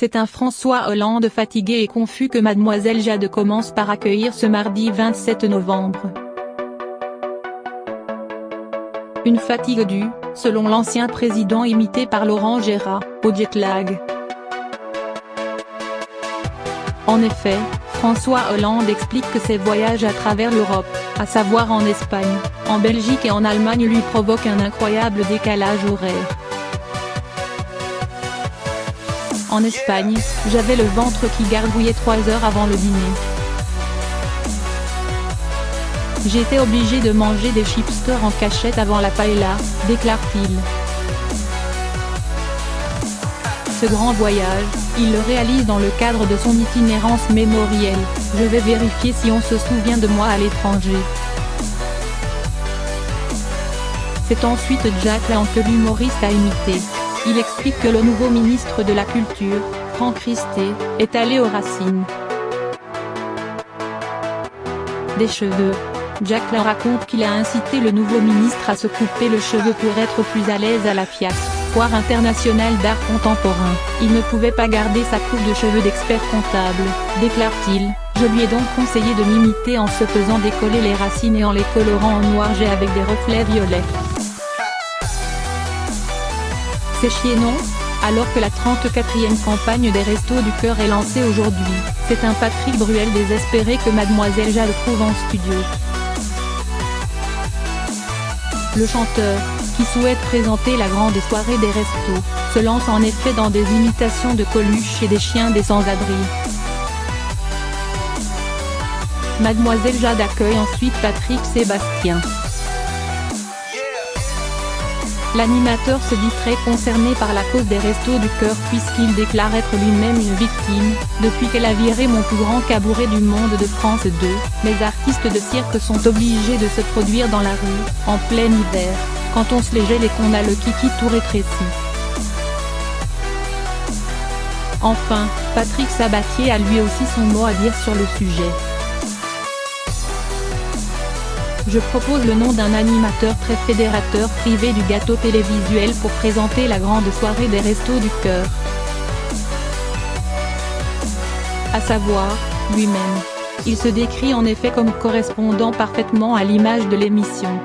C'est un François Hollande fatigué et confus que Mademoiselle Jade commence par accueillir ce mardi 27 novembre. Une fatigue due, selon l'ancien président imité par Laurent Gérard, au jet-lag. En effet, François Hollande explique que ses voyages à travers l'Europe, à savoir en Espagne, en Belgique et en Allemagne lui provoquent un incroyable décalage horaire. En Espagne, j'avais le ventre qui gargouillait 3 heures avant le dîner. J'étais obligé de manger des chipsters en cachette avant la paella, déclare-t-il. Ce grand voyage, il le réalise dans le cadre de son itinérance mémorielle. Je vais vérifier si on se souvient de moi à l'étranger. C'est ensuite Jack Lang que l'humoriste a imité. Il explique que le nouveau ministre de la Culture, Franck Risté, est allé aux racines des cheveux. Jack Lang raconte qu'il a incité le nouveau ministre à se couper le cheveu pour être plus à l'aise à la FIAC, Foire internationale d'art contemporain. Il ne pouvait pas garder sa coupe de cheveux d'expert comptable, déclare-t-il. Je lui ai donc conseillé de m'imiter en se faisant décoller les racines et en les colorant en noir jet avec des reflets violets. C'est chier non ? Alors que la 34e campagne des Restos du Cœur est lancée aujourd'hui, c'est un Patrick Bruel désespéré que Mademoiselle Jade trouve en studio. Le chanteur, qui souhaite présenter la grande soirée des restos, se lance en effet dans des imitations de Coluche et des chiens des sans-abri. Mademoiselle Jade accueille ensuite Patrick Sébastien. L'animateur se dit très concerné par la cause des Restos du Cœur puisqu'il déclare être lui-même une victime. Depuis qu'elle a viré mon plus grand cabaret du monde de France 2, les artistes de cirque sont obligés de se produire dans la rue, en plein hiver, quand on se les gèle et qu'on a le kiki tout rétréci. Enfin, Patrick Sabatier a lui aussi son mot à dire sur le sujet. Je propose le nom d'un animateur très fédérateur privé du gâteau télévisuel pour présenter la grande soirée des Restos du Cœur. À savoir, lui-même. Il se décrit en effet comme correspondant parfaitement à l'image de l'émission.